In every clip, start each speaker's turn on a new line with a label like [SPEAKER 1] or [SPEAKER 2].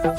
[SPEAKER 1] Good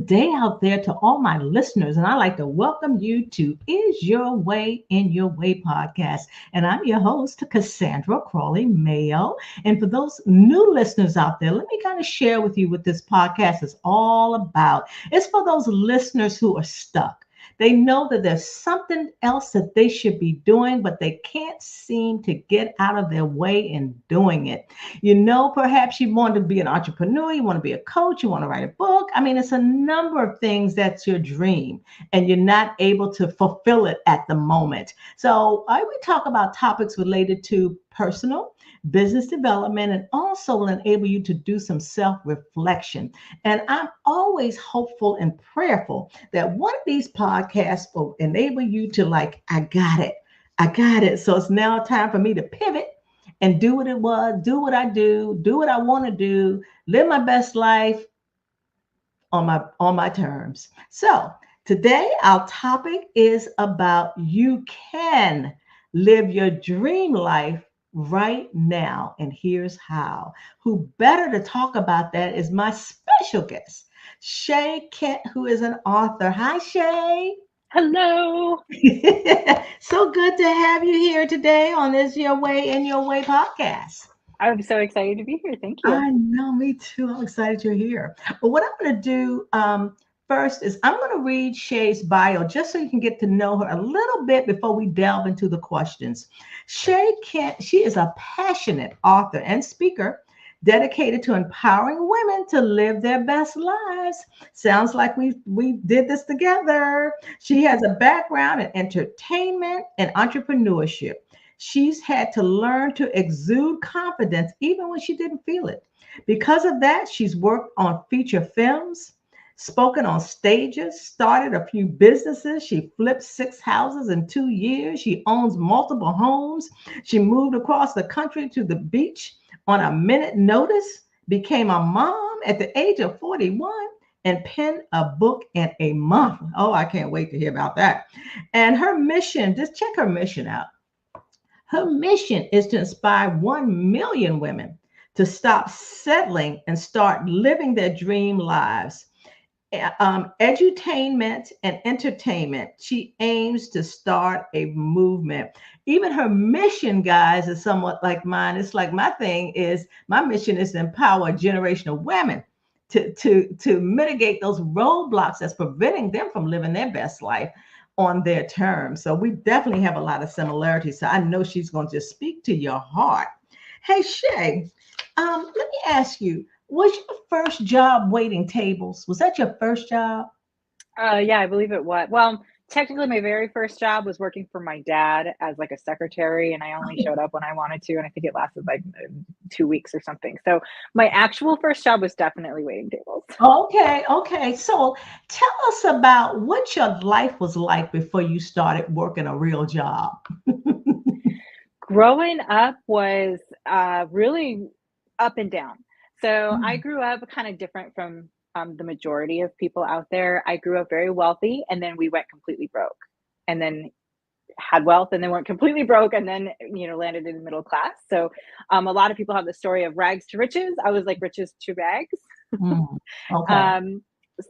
[SPEAKER 1] day out there to all my listeners, and I'd like to welcome you to Is Your Way in Your Way podcast. And I'm your host, Cassandra Crawley Mayo. And for those new listeners out there, let me kind of share with you what this podcast is all about. It's for those listeners who are stuck. They know that there's something else that they should be doing, but they can't seem to get out of their way in doing it. Perhaps you want to be an entrepreneur, you want to be a coach, you want to write a book. I mean, it's a number of things that's your dream, and you're not able to fulfill it at the moment. So I would talk about topics related to personal, business development, and also will enable you to do some self-reflection. And I'm always hopeful and prayerful that one of these podcasts will enable you to I got it. I got it. So it's now time for me to pivot and do what it was, do what I do what I want to do, live my best life on my terms. So today our topic is about you can live your dream life right now. And here's how. Who better to talk about that is my special guest, Shay Kent, who is an author. Hi, Shay.
[SPEAKER 2] Hello.
[SPEAKER 1] So good to have you here today on Is Your Way in Your Way podcast.
[SPEAKER 2] I'm so excited to be here. Thank you.
[SPEAKER 1] I know, me too. I'm excited you're here. But what I'm going to do first is I'm going to read Shay's bio just so you can get to know her a little bit before we delve into the questions. Shay Kent, she is a passionate author and speaker dedicated to empowering women to live their best lives. Sounds like we did this together. She has a background in entertainment and entrepreneurship. She's had to learn to exude confidence even when she didn't feel it. Because of that, she's worked on feature films, spoken on stages, started a few businesses. She flipped 6 houses in 2 years. She owns multiple homes. She moved across the country to the beach on a minute notice, became a mom at the age of 41, and penned a book in a month. Oh, I can't wait to hear about that. And her mission, just check her mission out. Her mission is to inspire 1 million women to stop settling and start living their dream lives. Edutainment and entertainment. She aims to start a movement. Even her mission, guys, is somewhat like mine. It's like my mission is to empower a generation of women to mitigate those roadblocks that's preventing them from living their best life on their terms. So we definitely have a lot of similarities. So I know she's going to speak to your heart. Hey, Shay, let me ask you, was your first job waiting tables? Was that your first job?
[SPEAKER 2] Yeah, I believe it was. Well, technically my very first job was working for my dad as a secretary, and I only showed up when I wanted to, and I think it lasted 2 weeks or something. So my actual first job was definitely waiting tables.
[SPEAKER 1] Okay. So tell us about what your life was like before you started working a real job.
[SPEAKER 2] Growing up was really up and down. So I grew up kind of different from the majority of people out there. I grew up very wealthy, and then we went completely broke, and then had wealth, and then went completely broke, and then landed in the middle class. So a lot of people have the story of rags to riches. I was like riches to rags.
[SPEAKER 1] Okay.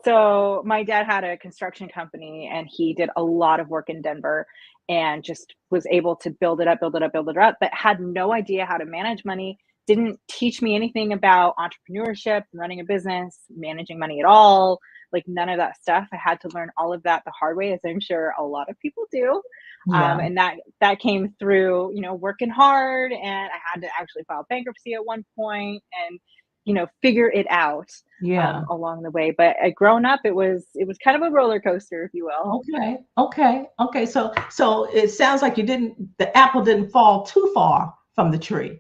[SPEAKER 2] So my dad had a construction company, and he did a lot of work in Denver, and just was able to build it up, but had no idea how to manage money. Didn't teach me anything about entrepreneurship, running a business, managing money at all, none of that stuff. I had to learn all of that the hard way, as I'm sure a lot of people do.
[SPEAKER 1] Yeah.
[SPEAKER 2] And that came through, working hard, and I had to actually file bankruptcy at one point and, figure it out along the way. But growing up, it was kind of a roller coaster, if you will.
[SPEAKER 1] Okay. So it sounds like the apple didn't fall too far from the tree.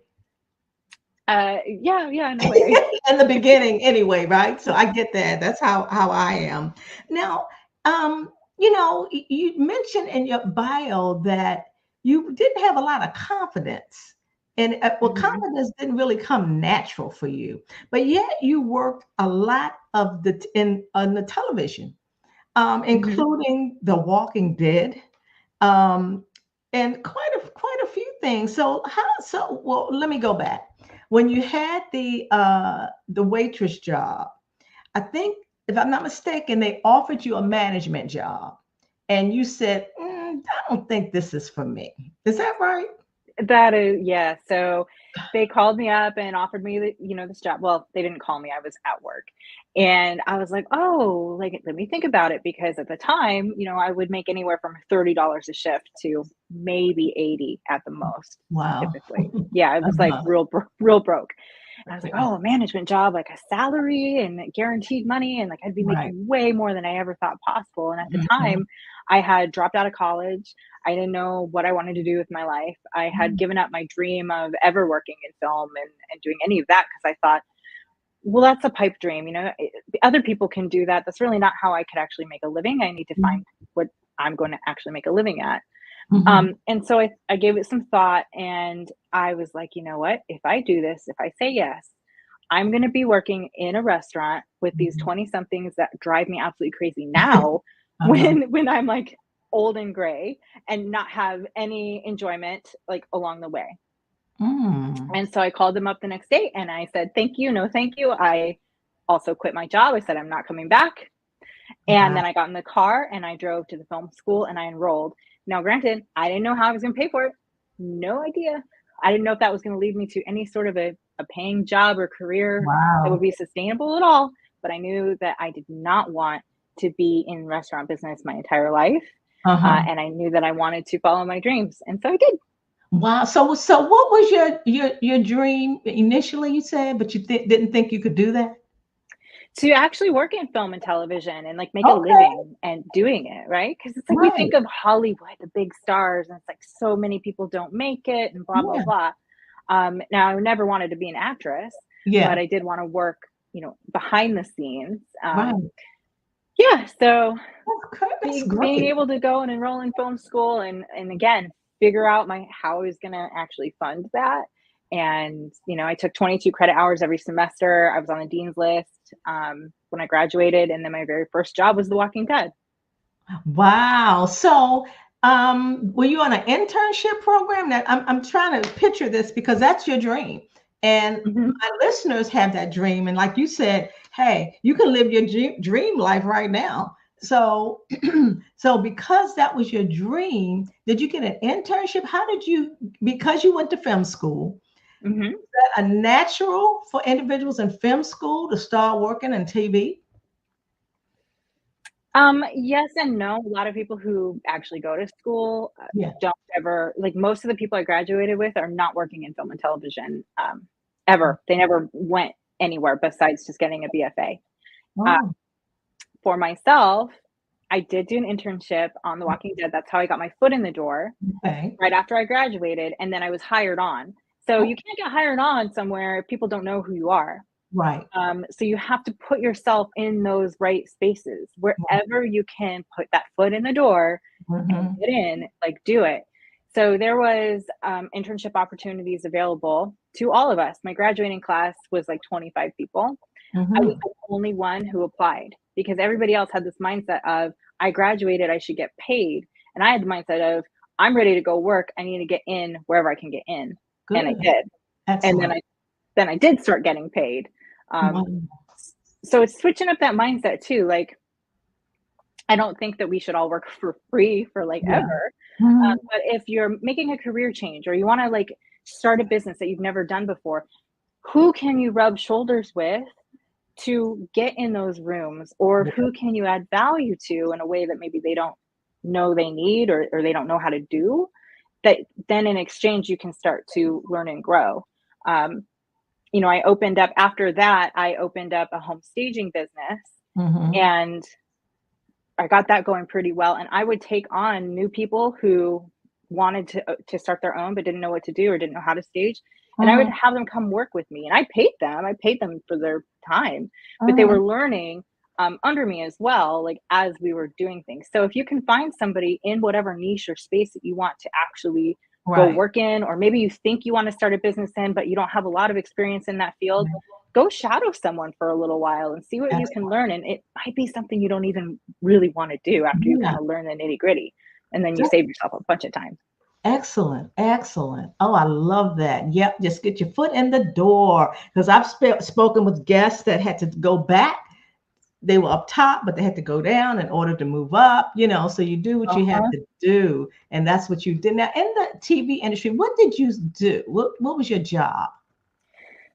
[SPEAKER 2] Yeah, in a way.
[SPEAKER 1] In the beginning anyway, right? So I get that. That's how I am. Now, you mentioned in your bio that you didn't have a lot of confidence And well,
[SPEAKER 2] Mhm.
[SPEAKER 1] confidence didn't really come natural for you, but yet you worked a lot of the in on the television,
[SPEAKER 2] Mhm.
[SPEAKER 1] including The Walking Dead, um, and quite a few things. So how so? Well, let me go back. When you had the waitress job, I think if I'm not mistaken, they offered you a management job, and you said, "I don't think this is for me." Is that right?
[SPEAKER 2] That is, yeah. So they called me up and offered me this job. Well, they didn't call me. I was at work. And I was like, "Oh, like let me think about it," because at the time, I would make anywhere from $30 a shift to maybe 80 at the most,
[SPEAKER 1] Wow.
[SPEAKER 2] typically. Yeah, it was like
[SPEAKER 1] Uh-huh.
[SPEAKER 2] real broke. And I was like,
[SPEAKER 1] Yeah.
[SPEAKER 2] "Oh, a management job, like a salary and guaranteed money, and like I'd be
[SPEAKER 1] Right.
[SPEAKER 2] making way more than I ever thought possible." And at the
[SPEAKER 1] Mhm.
[SPEAKER 2] time, I had dropped out of college. I didn't know what I wanted to do with my life. I had
[SPEAKER 1] Mm.
[SPEAKER 2] given up my dream of ever working in film and doing any of that because I thought, well, that's a pipe dream. Other people can do that. That's really not how I could actually make a living. I need to
[SPEAKER 1] Mhm.
[SPEAKER 2] find what I'm going to actually make a living at.
[SPEAKER 1] Mhm.
[SPEAKER 2] And so I gave it some thought and I was like, you know what? If I do this, if I say yes, I'm going to be working in a restaurant with these
[SPEAKER 1] Mhm.
[SPEAKER 2] 20 somethings that drive me absolutely crazy now
[SPEAKER 1] Uh-huh.
[SPEAKER 2] when I'm like old and gray and not have any enjoyment like along the way.
[SPEAKER 1] Mm.
[SPEAKER 2] And so I called them up the next day and I said, "Thank you, no thank you." I also quit my job. I said, "I'm not coming back." And
[SPEAKER 1] Wow.
[SPEAKER 2] then I got in the car and I drove to the film school and I enrolled. Now, granted, I didn't know how I was going to pay for it. No idea. I didn't know if that was going to lead me to any sort of a paying job or career that would
[SPEAKER 1] Wow.
[SPEAKER 2] be sustainable at all. But I knew that I did not want to be in restaurant business my entire life.
[SPEAKER 1] Uh-huh.
[SPEAKER 2] And I knew that I wanted to follow my dreams. And so I did.
[SPEAKER 1] Wow. So what was your dream initially, you said, but you didn't think you could do that?
[SPEAKER 2] To actually work in film and television and like make a
[SPEAKER 1] Okay.
[SPEAKER 2] living and doing it, right? Because it's like we
[SPEAKER 1] Right.
[SPEAKER 2] think of Hollywood, the big stars, and it's like so many people don't make it and blah, blah,
[SPEAKER 1] Yeah.
[SPEAKER 2] blah. Now I never wanted to be an actress, but
[SPEAKER 1] Yeah.
[SPEAKER 2] I did want to work, behind the scenes.
[SPEAKER 1] Right.
[SPEAKER 2] Yeah, so
[SPEAKER 1] That's
[SPEAKER 2] being
[SPEAKER 1] great.
[SPEAKER 2] able to go and enroll in film school and again figure out my how I was going to actually fund that. And I took 22 credit hours every semester. I was on the dean's list when I graduated, and then my very first job was The Walking Dead.
[SPEAKER 1] Wow. So, were you on an internship program? That I'm trying to picture this because that's your dream, and
[SPEAKER 2] Mhm.
[SPEAKER 1] my listeners have that dream. And like you said, hey, you can live your dream life right now. So, so because that was your dream, did you get an internship? How did you? Because you went to film school,
[SPEAKER 2] Mhm.
[SPEAKER 1] that a natural for individuals in film school to start working in TV?
[SPEAKER 2] Yes and no. A lot of people who actually go to school
[SPEAKER 1] Yeah.
[SPEAKER 2] don't ever like most of the people I graduated with are not working in film and television ever. They never went anywhere besides just getting a BFA. Uh,
[SPEAKER 1] Oh,
[SPEAKER 2] for myself, I did do an internship on The Walking Dead. That's how I got my foot in the door
[SPEAKER 1] okay.
[SPEAKER 2] right after I graduated, and then I was hired on. So you
[SPEAKER 1] Oh,
[SPEAKER 2] can't get hired on somewhere if people don't know who you are.
[SPEAKER 1] right.
[SPEAKER 2] So you have to put yourself in those right spaces wherever you can put that foot in the door and
[SPEAKER 1] Mhm.
[SPEAKER 2] get in, like do it. So there was internship opportunities available to all of us. My graduating class was like 25 people. I was
[SPEAKER 1] Mhm.
[SPEAKER 2] the only one who applied because everybody else had this mindset of I graduated, I should get paid. And I had the mindset of I'm ready to go work. I need to get in wherever I can get in. And I
[SPEAKER 1] Good.
[SPEAKER 2] did. And
[SPEAKER 1] Excellent.
[SPEAKER 2] then I did start getting paid. Um,
[SPEAKER 1] Wow.
[SPEAKER 2] so it's switching up that mindset too. Like I don't think that we should all work for free for like
[SPEAKER 1] Yeah.
[SPEAKER 2] ever.
[SPEAKER 1] Mhm.
[SPEAKER 2] But if you're making a career change or you want to like start a business that you've never done before, who can you rub shoulders with to get in those rooms, or
[SPEAKER 1] Yeah.
[SPEAKER 2] who can you add value to in a way that maybe they don't know they need or they don't know how to do, that then in exchange you can start to learn and grow. um, I opened up after that, I opened up a home staging business
[SPEAKER 1] Mhm.
[SPEAKER 2] and I got that going pretty well. And I would take on new people who wanted to start their own but didn't know what to do or didn't know how to stage. And I would
[SPEAKER 1] Mhm.
[SPEAKER 2] have them come work with me. And I paid them. I paid them for their time, but they
[SPEAKER 1] Mhm.
[SPEAKER 2] were learning under me as well, like as we were doing things. So if you can find somebody in whatever niche or space that you want to actually go
[SPEAKER 1] Right.
[SPEAKER 2] work in, or maybe you think you want to start a business in, but you don't have a lot of experience in that field, go shadow someone for a little while and see what you
[SPEAKER 1] That's,
[SPEAKER 2] can learn. And it might be something you don't even really want to do after you
[SPEAKER 1] yeah.
[SPEAKER 2] kind of learn the nitty gritty. And then you
[SPEAKER 1] That's
[SPEAKER 2] save yourself a bunch of time.
[SPEAKER 1] excellent. Excellent. Oh, I love that. Yep. Just get your foot in the door. Because I've spoken with guests that had to go back. They were up top, but they had to go down in order to move up, so you do what you have
[SPEAKER 2] Uh-huh.
[SPEAKER 1] to do. And that's what you did. Now, in the TV industry, what did you do? What was your job?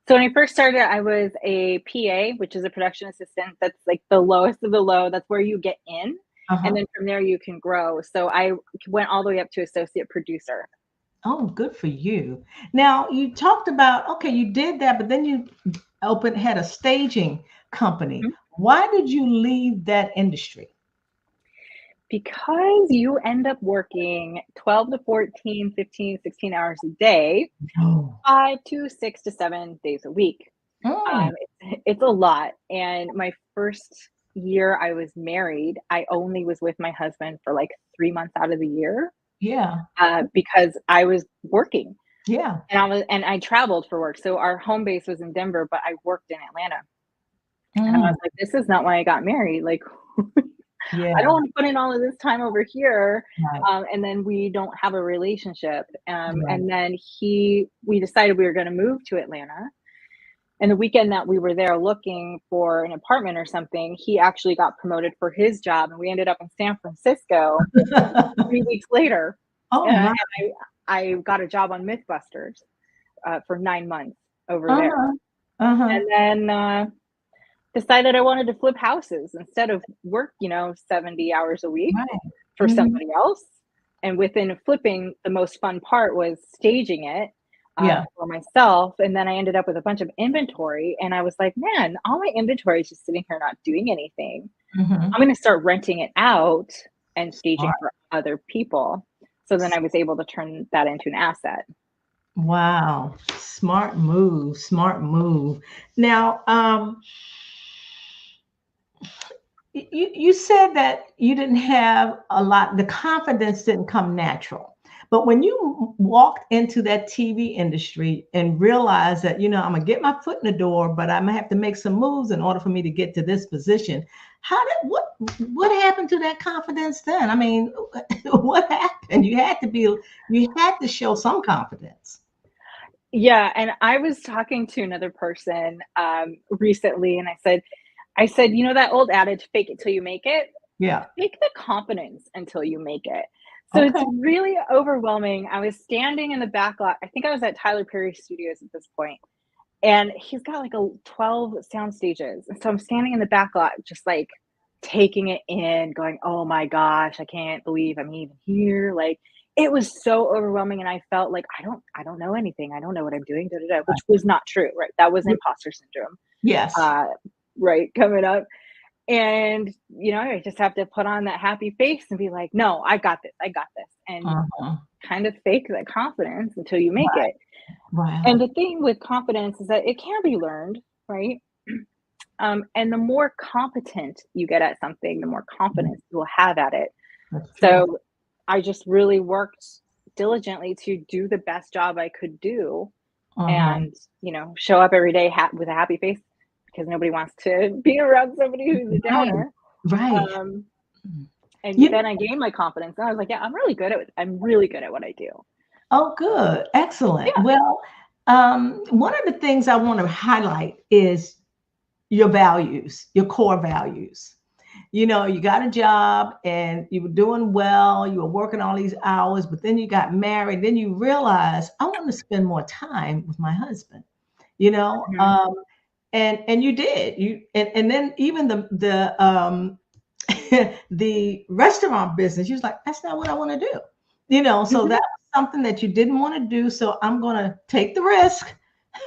[SPEAKER 2] So when I first started, I was a PA, which is a production assistant. That's like the lowest of the low. That's where you get in. And
[SPEAKER 1] Uh-huh.
[SPEAKER 2] then from there you can grow. So I went all the way up to associate producer.
[SPEAKER 1] Oh, good for you. Now, you talked about, okay, you did that, but then you had a staging company.
[SPEAKER 2] Mhm.
[SPEAKER 1] Why did you leave that industry?
[SPEAKER 2] Because you end up working 12 to 14, 15, 16 hours a day,
[SPEAKER 1] Oh.
[SPEAKER 2] 5 to 6 to 7 days a week.
[SPEAKER 1] Mm,
[SPEAKER 2] It's a lot. And my first year I was married, I only was with my husband for like 3 months out of the year,
[SPEAKER 1] yeah.
[SPEAKER 2] because I was working.
[SPEAKER 1] Yeah.
[SPEAKER 2] And I traveled for work. So our home base was in Denver, but I worked in Atlanta. And I
[SPEAKER 1] Mm,
[SPEAKER 2] was like, this is not why I got married. Like, I don't
[SPEAKER 1] yeah.
[SPEAKER 2] want to put in all of this time over here.
[SPEAKER 1] Right.
[SPEAKER 2] And then we don't have a relationship.
[SPEAKER 1] Right.
[SPEAKER 2] And then we decided we were going to move to Atlanta. And the weekend that we were there looking for an apartment or something, he actually got promoted for his job. And we ended up in San Francisco 3 weeks later.
[SPEAKER 1] Oh my.
[SPEAKER 2] And I got a job on Mythbusters for 9 months over there.
[SPEAKER 1] Uh-huh. Uh-huh.
[SPEAKER 2] And then decided I wanted to flip houses instead of work, 70 hours a week
[SPEAKER 1] Right.
[SPEAKER 2] for
[SPEAKER 1] Hmm.
[SPEAKER 2] somebody else. And within flipping, the most fun part was staging it
[SPEAKER 1] Yeah.
[SPEAKER 2] for myself. And then I ended up with a bunch of inventory. And I was like, man, all my inventory is just sitting here not doing anything.
[SPEAKER 1] Hmm.
[SPEAKER 2] I'm going to start renting it out and staging
[SPEAKER 1] Smart.
[SPEAKER 2] for other people. So then I was able to turn that into an asset.
[SPEAKER 1] Wow. Smart move. Smart move. Now, you said that you didn't have a lot, the confidence didn't come natural. But when you walked into that TV industry and realized that, I'm gonna get my foot in the door, but I'm gonna have to make some moves in order for me to get to this position. What happened to that confidence then? I mean, what happened? You had to show some confidence.
[SPEAKER 2] Yeah, and I was talking to another person recently, and I said, that old adage, "Fake it till you make it."
[SPEAKER 1] Yeah.
[SPEAKER 2] Fake the confidence until you make it. So it's
[SPEAKER 1] Okay.
[SPEAKER 2] really overwhelming. I was standing in the back lot. I think I was at Tyler Perry Studios at this point, and he's got like 12 sound stages. And so I'm standing in the back lot, just like taking it in, going, oh my gosh, I can't believe I'm even here. Like it was so overwhelming. And I felt like I don't know anything. I don't know what I'm doing, da, da, da, which was not true, right? That was imposter syndrome,
[SPEAKER 1] Yes.
[SPEAKER 2] uh, right, coming up. And, I just have to put on that happy face and be like, no, I got this. I got this. And
[SPEAKER 1] Uh-huh.
[SPEAKER 2] kind of fake that confidence until you make it. And
[SPEAKER 1] Wow.
[SPEAKER 2] the thing with confidence is that it can be learned, right? And the more competent you get at something, the more confidence you will have at it.
[SPEAKER 1] That's true.
[SPEAKER 2] So I just really worked diligently to do the best job I could do
[SPEAKER 1] Uh-huh.
[SPEAKER 2] and, show up every day with a happy face because nobody wants to be around somebody who's a
[SPEAKER 1] Right.
[SPEAKER 2] downer.
[SPEAKER 1] Right.
[SPEAKER 2] Um, and
[SPEAKER 1] You
[SPEAKER 2] then I gained my confidence and I was like, yeah, I'm really good at what I do.
[SPEAKER 1] Oh, good. Excellent.
[SPEAKER 2] Yeah.
[SPEAKER 1] Well, one of the things I want to highlight is your values, your core values. You got a job and you were doing well, you were working all these hours, but then you got married, then you realize I want to spend more time with my husband, you know,
[SPEAKER 2] Mhm.
[SPEAKER 1] um, and you did. And then even the the restaurant business, you was like, that's not what I want to do. So
[SPEAKER 2] Mhm.
[SPEAKER 1] that was something that you didn't want to do. So I'm going to take the risk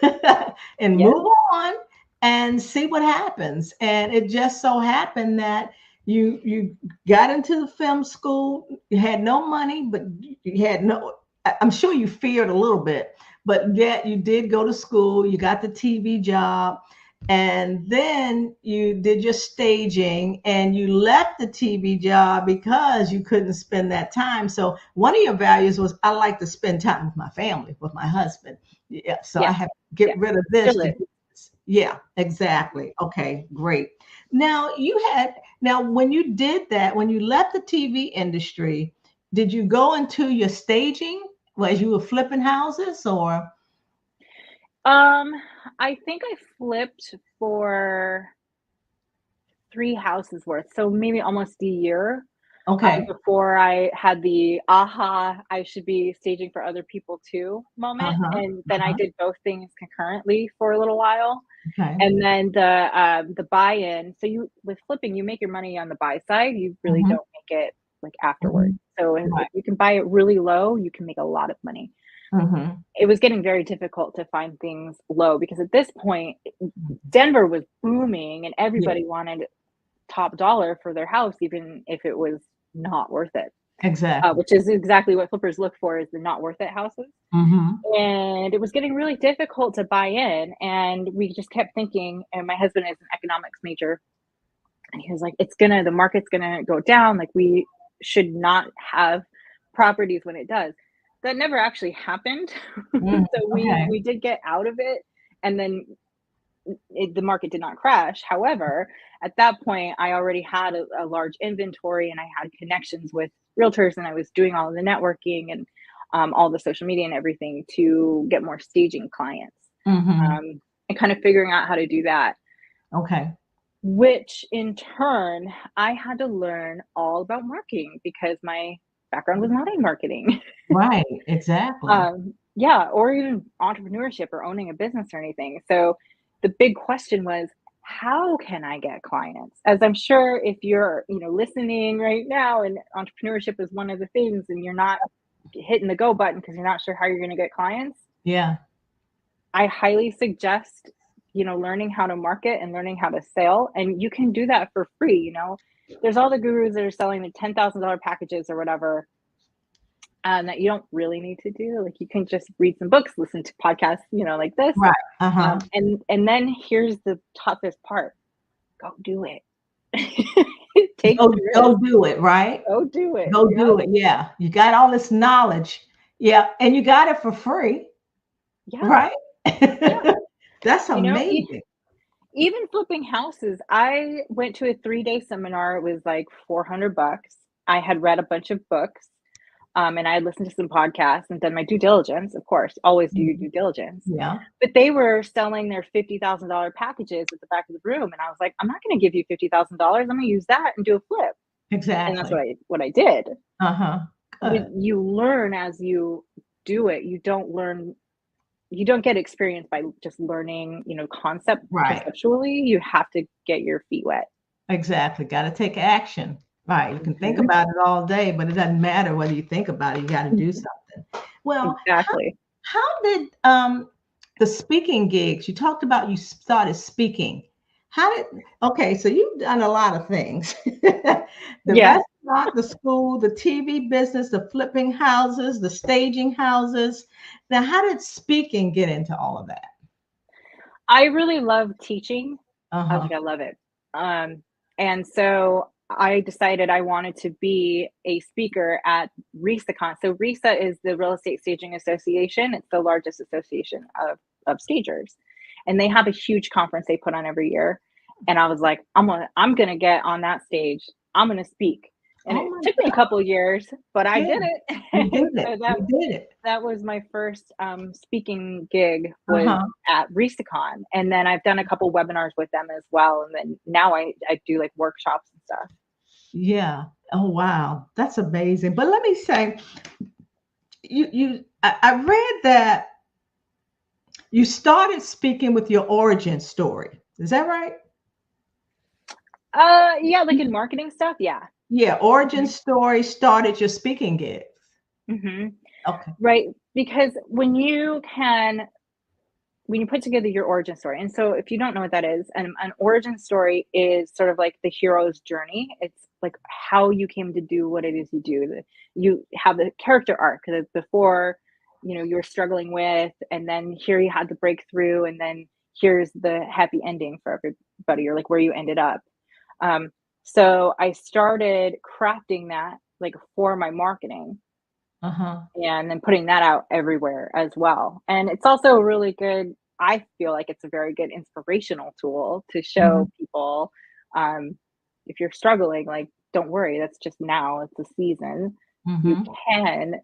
[SPEAKER 1] and
[SPEAKER 2] Yeah.
[SPEAKER 1] move on and see what happens. And it just so happened that you got into the film school, you had no money, but you had no, I'm sure you feared a little bit, but yet you did go to school, you got the TV job, and then you did your staging and you left the TV job because you couldn't spend that time. So one of your values was, I like to spend time with my family, with my husband. Yeah, so I
[SPEAKER 2] Yes.
[SPEAKER 1] have to get
[SPEAKER 2] Yeah.
[SPEAKER 1] rid of this
[SPEAKER 2] Still
[SPEAKER 1] to
[SPEAKER 2] is.
[SPEAKER 1] do this. Yeah, exactly. Okay, great. Now when you did that, when you left the TV industry, did you go into your staging? Was you were flipping houses or
[SPEAKER 2] Um, I think I flipped for 3 houses worth, so maybe almost a year,
[SPEAKER 1] okay?
[SPEAKER 2] before I had the aha, I should be staging for other people too moment,
[SPEAKER 1] Uh-huh.
[SPEAKER 2] and then I
[SPEAKER 1] Uh-huh.
[SPEAKER 2] did both things concurrently for a little while,
[SPEAKER 1] Okay.
[SPEAKER 2] and then the buy-in, so you with flipping, you make your money on the buy side, you really
[SPEAKER 1] Mm-hmm.
[SPEAKER 2] don't make it, like, afterwards.
[SPEAKER 1] Mhm.
[SPEAKER 2] So if
[SPEAKER 1] Right.
[SPEAKER 2] you can buy it really low, you can make a lot of money.
[SPEAKER 1] Mhm.
[SPEAKER 2] It was getting very difficult to find things low because at this point,
[SPEAKER 1] Mhm.
[SPEAKER 2] Denver was booming and
[SPEAKER 1] Yeah,
[SPEAKER 2] everybody wanted top dollar for their house, even if it was not worth it,
[SPEAKER 1] exactly.
[SPEAKER 2] which is exactly what flippers look for is the not worth it houses.
[SPEAKER 1] Mhm.
[SPEAKER 2] And it was getting really difficult to buy in. And we just kept thinking, and my husband is an economics major, and he was like, the market's gonna go down. Like, we should not have properties when it does. That never actually happened.
[SPEAKER 1] Mhm.
[SPEAKER 2] So we
[SPEAKER 1] Okay.
[SPEAKER 2] we did get out of it, and then the market did not crash. However, at that point, I already had a large inventory and I had connections with realtors, and I was doing all of the networking and all the social media and everything to get more staging clients,
[SPEAKER 1] Mhm.
[SPEAKER 2] and kind of figuring out how to do that.
[SPEAKER 1] Okay.
[SPEAKER 2] Which in turn, I had to learn all about marketing because my background was not in marketing.
[SPEAKER 1] Right. Exactly.
[SPEAKER 2] Yeah, or even entrepreneurship or owning a business or anything. So the big question was, how can I get clients? As I'm sure if you're, listening right now and entrepreneurship is one of the things and you're not hitting the go button because you're not sure how you're going to get clients,
[SPEAKER 1] Yeah.
[SPEAKER 2] I highly suggest, learning how to market and learning how to sell. And you can do that for free. There's all the gurus that are selling the $10,000 packages or whatever, that you don't really need to do. Like, you can just read some books, listen to podcasts, like this.
[SPEAKER 1] Right. Uh-huh.
[SPEAKER 2] And then here's the toughest part: go do it. Take
[SPEAKER 1] Go
[SPEAKER 2] the
[SPEAKER 1] go
[SPEAKER 2] risk.
[SPEAKER 1] do it, right?
[SPEAKER 2] Go do it.
[SPEAKER 1] Go
[SPEAKER 2] Yep.
[SPEAKER 1] do it. Yeah. You got all this knowledge. Yeah, and you got it for free,
[SPEAKER 2] Yeah.
[SPEAKER 1] right?
[SPEAKER 2] Yeah.
[SPEAKER 1] That's
[SPEAKER 2] You know,
[SPEAKER 1] amazing.
[SPEAKER 2] even flipping houses. I went to a 3-day seminar. It was like $400. I had read a bunch of books. And I had listened to some podcasts and done my due diligence, of course, always do your
[SPEAKER 1] Mhm.
[SPEAKER 2] due diligence.
[SPEAKER 1] Yeah.
[SPEAKER 2] But they were selling their $50,000 packages at the back of the room. And I was like, I'm not going to give you $50,000. I'm going to use that and do a flip. And that's
[SPEAKER 1] Exactly.
[SPEAKER 2] what I did.
[SPEAKER 1] Uh-huh.
[SPEAKER 2] But
[SPEAKER 1] Good.
[SPEAKER 2] you learn as you do it. You don't get experience by just learning,
[SPEAKER 1] Right.
[SPEAKER 2] conceptually. You have to get your feet wet.
[SPEAKER 1] Exactly. Got to take action. Right. You can think
[SPEAKER 2] Mhm.
[SPEAKER 1] about it all day, but it doesn't matter whether you think about it. You got to do something. Well,
[SPEAKER 2] Exactly.
[SPEAKER 1] how did the speaking gigs? You talked about you started speaking. How did okay? So you've done a lot of things: the
[SPEAKER 2] Yeah.
[SPEAKER 1] restaurant, the school, the TV business, the flipping houses, the staging houses. Now, how did speaking get into all of that?
[SPEAKER 2] I really love teaching.
[SPEAKER 1] Uh
[SPEAKER 2] I
[SPEAKER 1] huh.
[SPEAKER 2] like I love it. Um, and so I decided I wanted to be a speaker at RISACon. So RISA is the Real Estate Staging Association. It's the largest association of stagers. And they have a huge conference they put on every year. And I was like, I'm gonna get on that stage. I'm gonna speak. And
[SPEAKER 1] Oh
[SPEAKER 2] it
[SPEAKER 1] my
[SPEAKER 2] took me a
[SPEAKER 1] God!
[SPEAKER 2] couple years, but I
[SPEAKER 1] Yeah,
[SPEAKER 2] did it.
[SPEAKER 1] you
[SPEAKER 2] And
[SPEAKER 1] did it.
[SPEAKER 2] so
[SPEAKER 1] You did it.
[SPEAKER 2] that was my first speaking gig,
[SPEAKER 1] Uh
[SPEAKER 2] was
[SPEAKER 1] huh.
[SPEAKER 2] at RISACon. And then I've done a couple webinars with them as well. And then now I do like workshops and stuff.
[SPEAKER 1] Yeah. Oh wow, that's amazing. But let me say, I read that you started speaking with your origin story. Is that right?
[SPEAKER 2] Yeah, like in marketing stuff. Yeah.
[SPEAKER 1] Yeah, origin
[SPEAKER 2] hmm
[SPEAKER 1] story started your speaking gigs.
[SPEAKER 2] hmm
[SPEAKER 1] Okay.
[SPEAKER 2] Right. Because when you put together your origin story, and so if you don't know what that is, an origin story is sort of like the hero's journey. It's like how you came to do what it is you do. You have the character arc that before, you were struggling with, and then here you had the breakthrough, and then here's the happy ending for everybody, or like where you ended up. So I started crafting that like for my marketing,
[SPEAKER 1] Uh-huh.
[SPEAKER 2] and then putting that out everywhere as well. And it's also really good. I feel like it's a very good inspirational tool to
[SPEAKER 1] Hmm.
[SPEAKER 2] show people, um, if you're struggling, like, don't worry, that's just now, it's a season. You
[SPEAKER 1] Hmm.
[SPEAKER 2] can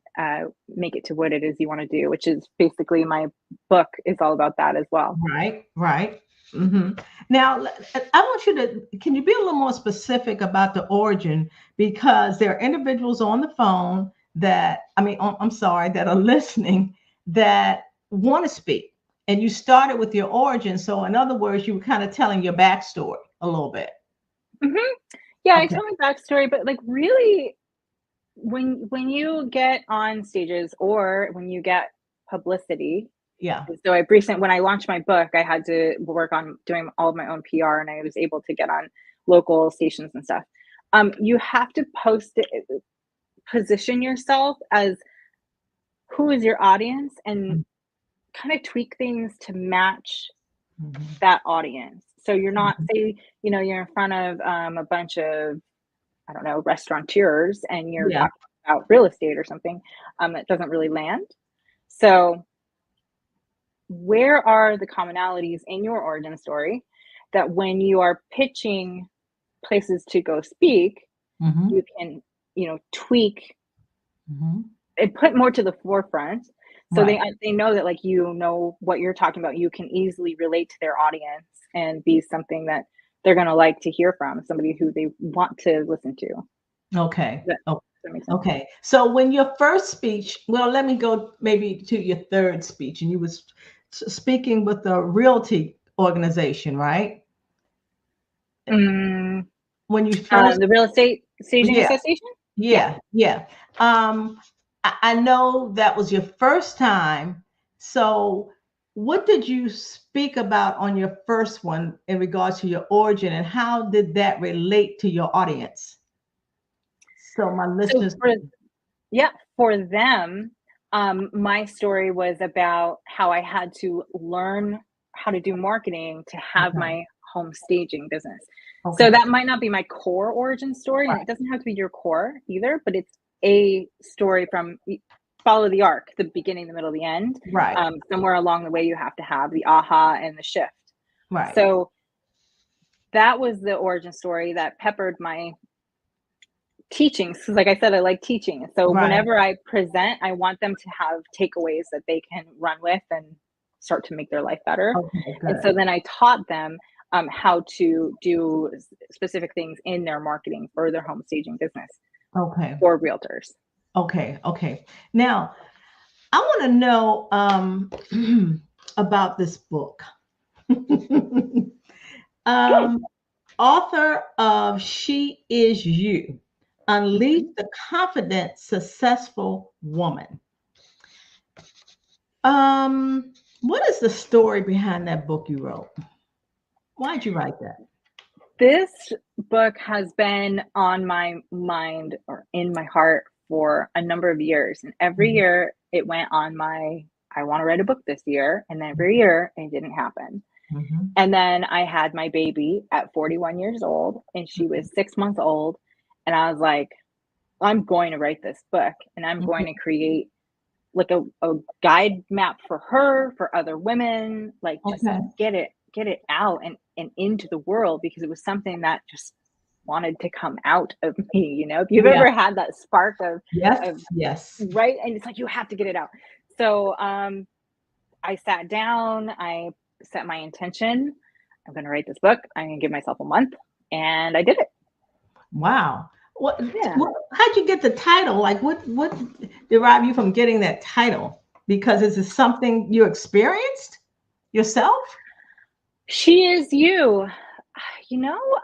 [SPEAKER 2] make it to what it is you want to do, which is basically my book is all about that as well.
[SPEAKER 1] Right, right. Hmm. Now, I want you to, can you be a little more specific about the origin? Because there are individuals on the phone that, I mean, I'm sorry, that are listening that want to speak. And you started with your origin. So, in other words, you were kind of telling your backstory a little bit.
[SPEAKER 2] Hmm. Yeah, I
[SPEAKER 1] Okay.
[SPEAKER 2] tell my backstory, but like really, when you get on stages or when you get publicity.
[SPEAKER 1] Yeah.
[SPEAKER 2] So when I launched my book, I had to work on doing all of my own PR, and I was able to get on local stations and stuff. You have to position yourself as who is your audience, and kind of tweak things to match
[SPEAKER 1] Mhm.
[SPEAKER 2] that audience. So you're not,
[SPEAKER 1] Mhm.
[SPEAKER 2] say, you're in front of a bunch of, I don't know, restaurateurs, and you're
[SPEAKER 1] Yeah.
[SPEAKER 2] talking about real estate or something, that doesn't really land. So where are the commonalities in your origin story that when you are pitching places to go speak, you
[SPEAKER 1] Hmm.
[SPEAKER 2] can, tweak
[SPEAKER 1] Hmm.
[SPEAKER 2] and put more to the forefront, so
[SPEAKER 1] Right.
[SPEAKER 2] they know that, like, what you're talking about, you can easily relate to their audience and be something that they're going to like to hear from, somebody who they want to listen to.
[SPEAKER 1] Okay.
[SPEAKER 2] Does that make sense?
[SPEAKER 1] Okay. So when your first speech, well, let me go maybe to your third speech, and you was speaking with the realty organization, right?
[SPEAKER 2] Mm,
[SPEAKER 1] When you first,
[SPEAKER 2] the Real Estate Staging
[SPEAKER 1] yeah,
[SPEAKER 2] Association? Yeah.
[SPEAKER 1] yeah, yeah. I know that was your first time. So what did you speak about on your first one in regards to your origin, and how did that relate to your audience? So my
[SPEAKER 2] So
[SPEAKER 1] listeners,
[SPEAKER 2] yeah, for them, my story was about how I had to learn how to do marketing to have
[SPEAKER 1] okay,
[SPEAKER 2] my home staging business. So
[SPEAKER 1] okay,
[SPEAKER 2] that might not be my core origin story, and
[SPEAKER 1] right,
[SPEAKER 2] it doesn't have to be your core either, but it's a story from follow the arc, the beginning, the middle, the end.
[SPEAKER 1] right,
[SPEAKER 2] Somewhere along the way, you have to have the aha and the shift.
[SPEAKER 1] right.
[SPEAKER 2] So that was the origin story that peppered my teachings, because like I said, I like teaching. So
[SPEAKER 1] Right.
[SPEAKER 2] whenever I present, I want them to have takeaways that they can run with and start to make their life better.
[SPEAKER 1] Okay,
[SPEAKER 2] And so
[SPEAKER 1] good.
[SPEAKER 2] then I taught them how to do specific things in their marketing for their home staging business
[SPEAKER 1] Okay.
[SPEAKER 2] for realtors.
[SPEAKER 1] Okay. Okay. Now, I want to know about this book.
[SPEAKER 2] Good.
[SPEAKER 1] um, Author of She Is You, Unleash
[SPEAKER 2] Mhm.
[SPEAKER 1] the Confident, Successful Woman. Um, what is the story behind that book you wrote? Why'd you write that?
[SPEAKER 2] This book has been on my mind or in my heart for a number of years. And every
[SPEAKER 1] Mhm.
[SPEAKER 2] year it went on my, I want to write a book this year. And then every year it didn't happen.
[SPEAKER 1] Mhm.
[SPEAKER 2] And then I had my baby at 41 years old, and she was 6 months old. And I was like, I'm going to write this book, and I'm going
[SPEAKER 1] Mhm.
[SPEAKER 2] to create like a guide map for her, for other women, like just
[SPEAKER 1] Okay.
[SPEAKER 2] get it out and into the world, because it was something that just wanted to come out of me. If you've
[SPEAKER 1] Yeah.
[SPEAKER 2] ever had that spark
[SPEAKER 1] Yes.
[SPEAKER 2] of
[SPEAKER 1] Yes.
[SPEAKER 2] right, and it's like you have to get it out. So I sat down, I set my intention. I'm going to write this book. I'm going to give myself a month. And I did it.
[SPEAKER 1] Wow.
[SPEAKER 2] Yeah.
[SPEAKER 1] How'd you get the title? Like what derived you from getting that title? Because is it something you experienced yourself?
[SPEAKER 2] She Is You.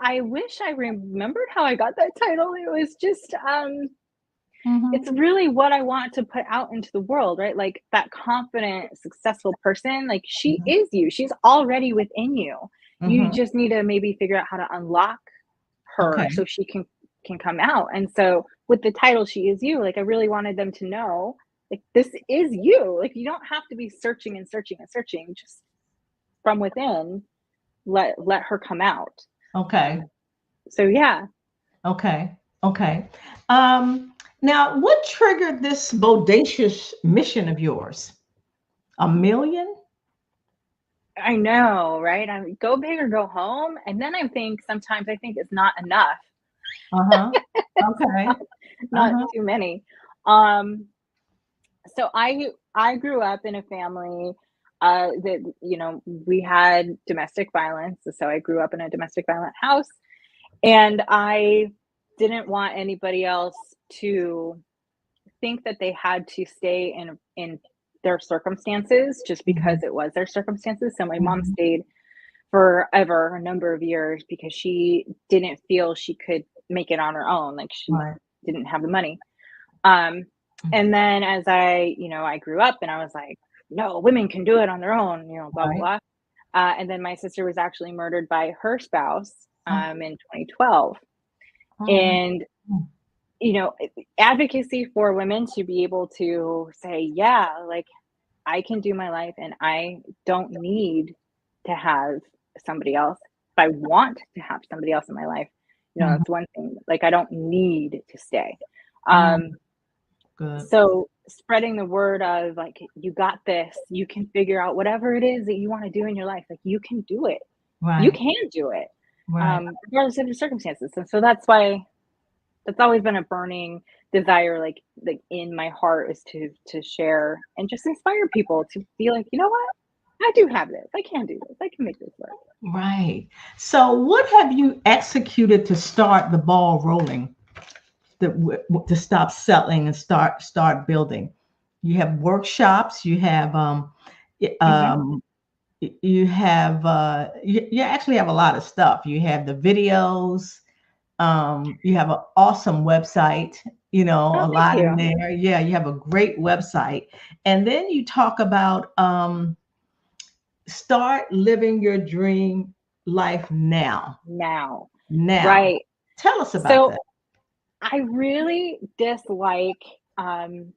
[SPEAKER 2] I wish I remembered how I got that title. It was just, it's
[SPEAKER 1] Hmm.
[SPEAKER 2] really what I want to put out into the world, right? Like that confident, successful person, like she
[SPEAKER 1] Hmm.
[SPEAKER 2] is you. She's already within you. You
[SPEAKER 1] Hmm.
[SPEAKER 2] just need to maybe figure out how to unlock her
[SPEAKER 1] Okay.
[SPEAKER 2] so she can come out. And so with the title She Is You, like I really wanted them to know, like, this is you. Like you don't have to be searching and searching and searching. Just from within, let her come out.
[SPEAKER 1] Okay.
[SPEAKER 2] So yeah.
[SPEAKER 1] Okay. Okay. Now, what triggered this bodacious mission of yours? A million?
[SPEAKER 2] I know, right? I mean, go big or go home. And then sometimes I think it's not enough.
[SPEAKER 1] Uh-huh.
[SPEAKER 2] It's
[SPEAKER 1] Okay.
[SPEAKER 2] not
[SPEAKER 1] Uh-huh.
[SPEAKER 2] too many. Um, so I grew up in a family that, we had domestic violence. So I grew up in a domestic violent house, and I didn't want anybody else to think that they had to stay in their circumstances just because
[SPEAKER 1] Mhm.
[SPEAKER 2] it was their circumstances. So my mom
[SPEAKER 1] Mhm.
[SPEAKER 2] stayed forever, a number of years, because she didn't feel she could make it on her own. Like, she
[SPEAKER 1] Right.
[SPEAKER 2] didn't have the money. Um, and then as I grew up, and I was like, no, women can do it on their own, blah, blah,
[SPEAKER 1] Right.
[SPEAKER 2] blah. And then my sister was actually murdered by her spouse
[SPEAKER 1] Oh,
[SPEAKER 2] in 2012.
[SPEAKER 1] oh,
[SPEAKER 2] And,
[SPEAKER 1] oh,
[SPEAKER 2] you know, advocacy for women to be able to say, yeah, like, I can do my life and I don't need to have somebody else. If I want to have somebody else in my life,
[SPEAKER 1] mhm,
[SPEAKER 2] that's one thing. Like, I don't need to stay.
[SPEAKER 1] mm,
[SPEAKER 2] Um,
[SPEAKER 1] good.
[SPEAKER 2] so spreading the word of, like, you got this, you can figure out whatever it is that you want to do in your life. Like, you can do it. You
[SPEAKER 1] Right.
[SPEAKER 2] can do it,
[SPEAKER 1] Right.
[SPEAKER 2] regardless of your circumstances. And so that's why that's always been a burning desire, like in my heart, is to share and just inspire people to be like, you know what? I do have this. I can do this. I can make this work.
[SPEAKER 1] Right. So, what have you executed to start the ball rolling? To stop selling and start building. You have workshops. You have y-
[SPEAKER 2] Hmm.
[SPEAKER 1] um, you have you actually have a lot of stuff. You have the videos. You have an awesome website.
[SPEAKER 2] Oh,
[SPEAKER 1] A
[SPEAKER 2] thank
[SPEAKER 1] lot in
[SPEAKER 2] you.
[SPEAKER 1] there. Yeah, you have a great website. And then you talk about start living your dream life now.
[SPEAKER 2] Now,
[SPEAKER 1] Now,
[SPEAKER 2] right.
[SPEAKER 1] tell us about
[SPEAKER 2] So
[SPEAKER 1] that.
[SPEAKER 2] I really dislike um,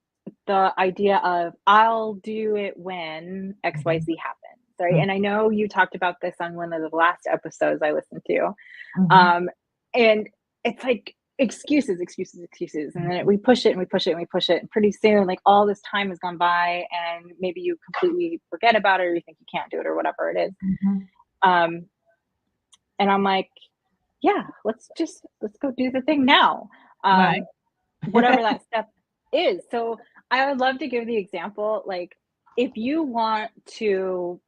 [SPEAKER 2] the idea of I'll do it when
[SPEAKER 1] Mhm,
[SPEAKER 2] XYZ happens. Right.
[SPEAKER 1] mhm,
[SPEAKER 2] And I know you talked about this on one of the last episodes I listened to.
[SPEAKER 1] mhm,
[SPEAKER 2] Um, and it's like excuses, excuses, excuses. And then
[SPEAKER 1] mhm,
[SPEAKER 2] we push it and we push it and we push it. And pretty soon, like, all this time has gone by, and maybe you completely forget about it, or you think you can't do it, or whatever it is.
[SPEAKER 1] mhm.
[SPEAKER 2] Um, and I'm like, yeah, let's go do the thing now.
[SPEAKER 1] Right.
[SPEAKER 2] Whatever that step is. So I would love to give the example, like, if you want to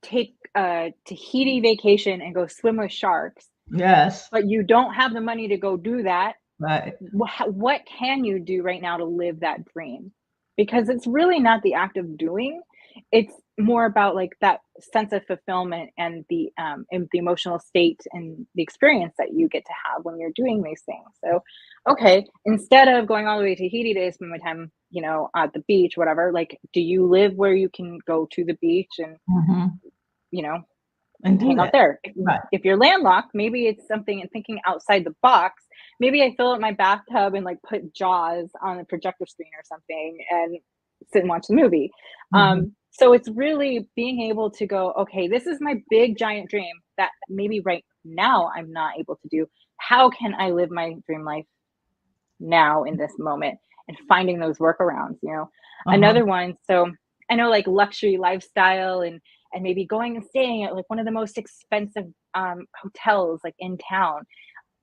[SPEAKER 2] take a Tahiti vacation and go swim with sharks,
[SPEAKER 1] Yes.
[SPEAKER 2] but you don't have the money to go do that,
[SPEAKER 1] Right.
[SPEAKER 2] what can you do right now to live that dream? Because it's really not the act of doing, it's more about, like, that sense of fulfillment and the emotional state and the experience that you get to have when you're doing these things. So, okay, instead of going all the way to Tahiti to spend my time, at the beach, whatever, like, do you live where you can go to the beach and,
[SPEAKER 1] Mhm.
[SPEAKER 2] you know
[SPEAKER 1] And do
[SPEAKER 2] hang out
[SPEAKER 1] that.
[SPEAKER 2] there?
[SPEAKER 1] Right.
[SPEAKER 2] If you're landlocked, maybe it's something, and thinking outside the box. Maybe I fill up my bathtub and, like, put Jaws on a projector screen or something and sit and watch the movie.
[SPEAKER 1] Mhm.
[SPEAKER 2] So it's really being able to go, okay, this is my big giant dream that maybe right now I'm not able to do. How can I live my dream life now in this moment, and finding those workarounds.
[SPEAKER 1] Uh-huh.
[SPEAKER 2] Another one, so I know, like, luxury lifestyle, and maybe going and staying at, like, one of the most expensive hotels, like, in town.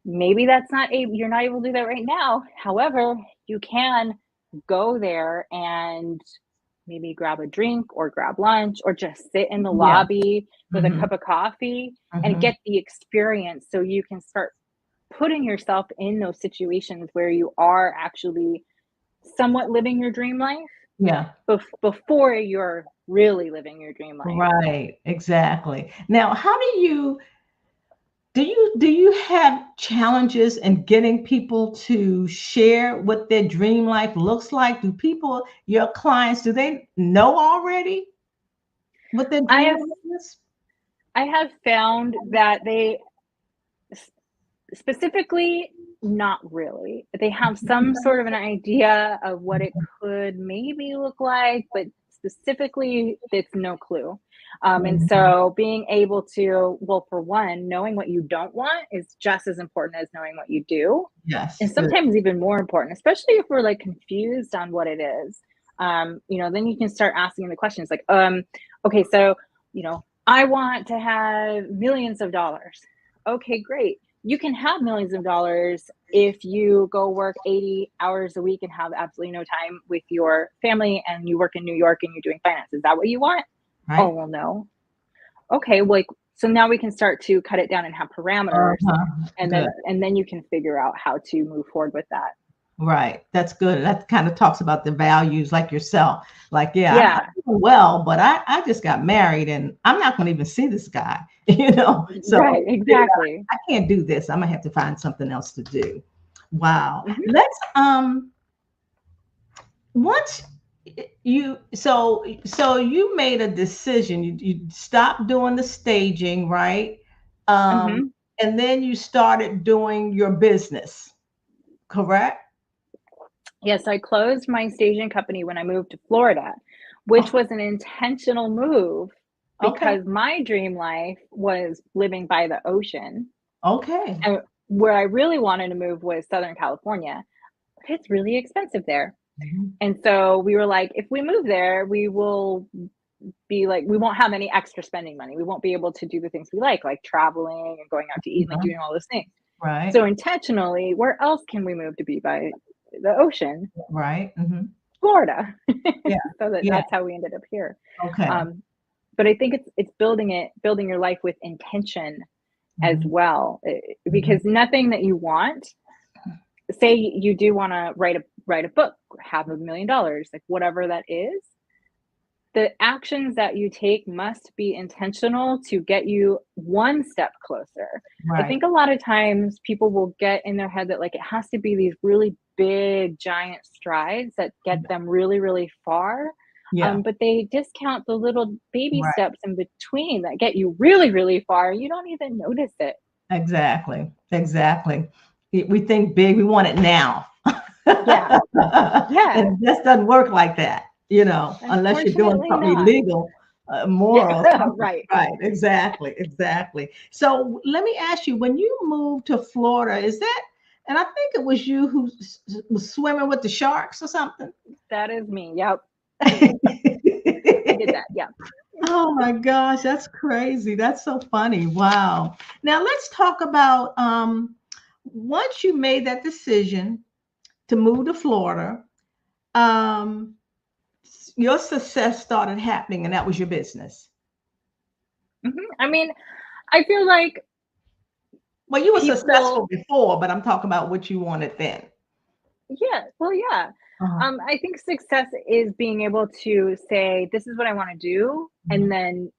[SPEAKER 2] Maybe you're not able to do that right now. However, you can go there and maybe grab a drink or grab lunch, or just sit in the
[SPEAKER 1] Yeah.
[SPEAKER 2] lobby with a
[SPEAKER 1] Mhm.
[SPEAKER 2] cup of coffee and
[SPEAKER 1] Mhm.
[SPEAKER 2] get the experience, so you can start putting yourself in those situations where you are actually somewhat living your dream life
[SPEAKER 1] Yeah.
[SPEAKER 2] before you're really living your dream life.
[SPEAKER 1] Right. Exactly. Now, how do you have challenges in getting people to share what their dream life looks like? Do people, your clients, do they know already what their
[SPEAKER 2] I
[SPEAKER 1] dream
[SPEAKER 2] have
[SPEAKER 1] life is?
[SPEAKER 2] I have found that they specifically, not really. They have some sort of an idea of what it could maybe look like, but specifically, it's no clue. And
[SPEAKER 1] Mhm.
[SPEAKER 2] so being able to, well, for one, knowing what you don't want is just as important as knowing what you do.
[SPEAKER 1] Yes,
[SPEAKER 2] And
[SPEAKER 1] good.
[SPEAKER 2] sometimes even more important, especially if we're like confused on what it is. Then you can start asking the questions like, okay, so, I want to have millions of dollars. Okay, great. You can have millions of dollars if you go work 80 hours a week and have absolutely no time with your family and you work in New York and you're doing finance. Is that what you want? Oh,
[SPEAKER 1] Right?
[SPEAKER 2] well, no. Okay, well, like, so now we can start to cut it down and have parameters,
[SPEAKER 1] Uh-huh.
[SPEAKER 2] and
[SPEAKER 1] Good.
[SPEAKER 2] then you can figure out how to move forward with that.
[SPEAKER 1] Right. That's good. That kind of talks about the values like yourself. Like, yeah, I'm
[SPEAKER 2] Yeah,
[SPEAKER 1] doing well, but I just got married and I'm not going to even see this guy, So
[SPEAKER 2] right,
[SPEAKER 1] figured out,
[SPEAKER 2] exactly.
[SPEAKER 1] I can't do this. I'm gonna have to find something else to do. Wow.
[SPEAKER 2] Mhm,
[SPEAKER 1] Let's once so you made a decision. You stopped doing the staging, right? Um,
[SPEAKER 2] mhm.
[SPEAKER 1] and then you started doing your business, correct?
[SPEAKER 2] Yes, I closed my staging company when I moved to Florida, which
[SPEAKER 1] Oh,
[SPEAKER 2] was an intentional move
[SPEAKER 1] okay.
[SPEAKER 2] because my dream life was living by the ocean,
[SPEAKER 1] Okay.
[SPEAKER 2] and where I really wanted to move was Southern California, but it's really expensive there.
[SPEAKER 1] Mhm.
[SPEAKER 2] And so we were like, if we move there, we will be like, we won't have any extra spending money. We won't be able to do the things we like traveling and going out to eat and like
[SPEAKER 1] Mhm.
[SPEAKER 2] doing all those things.
[SPEAKER 1] Right.
[SPEAKER 2] So intentionally, where else can we move to be by the ocean?
[SPEAKER 1] Right.
[SPEAKER 2] Florida.
[SPEAKER 1] Yeah.
[SPEAKER 2] So
[SPEAKER 1] Yeah.
[SPEAKER 2] that's how we ended up here.
[SPEAKER 1] Okay.
[SPEAKER 2] Um, but I think it's building your life with intention as
[SPEAKER 1] Mhm.
[SPEAKER 2] well,
[SPEAKER 1] Mhm.
[SPEAKER 2] because nothing that you want, say you do want to write a book, have $1 million, like whatever that is, the actions that you take must be intentional to get you one step closer. I
[SPEAKER 1] Right.
[SPEAKER 2] think a lot of times people will get in their head that like it has to be these really big, giant strides that get them really, really far.
[SPEAKER 1] Yeah.
[SPEAKER 2] But they discount the little baby
[SPEAKER 1] Right.
[SPEAKER 2] steps in between that get you really, really far. You don't even notice it.
[SPEAKER 1] Exactly. Exactly. We think big. We want it now.
[SPEAKER 2] Yeah.
[SPEAKER 1] And
[SPEAKER 2] Yeah.
[SPEAKER 1] it just doesn't work like that, unless you're doing
[SPEAKER 2] Unfortunately,
[SPEAKER 1] something
[SPEAKER 2] not.
[SPEAKER 1] illegal,
[SPEAKER 2] Yeah.
[SPEAKER 1] moral, something.
[SPEAKER 2] Right.
[SPEAKER 1] Right. Exactly. Exactly. So let me ask you, when you moved to Florida, and I think it was you who was swimming with the sharks or something?
[SPEAKER 2] That is me. Yep. I did that. Yeah.
[SPEAKER 1] Oh my gosh, that's crazy. That's so funny. Wow. Now let's talk about once you made that decision to move to Florida, um, your success started happening, and that was your business.
[SPEAKER 2] I mean, I feel like
[SPEAKER 1] Well, you were
[SPEAKER 2] people,
[SPEAKER 1] successful before, but I'm talking about what you wanted then.
[SPEAKER 2] yeah, well, yeah.
[SPEAKER 1] Uh-huh.
[SPEAKER 2] I think success is being able to say, this is what I want to do, and
[SPEAKER 1] Mhm.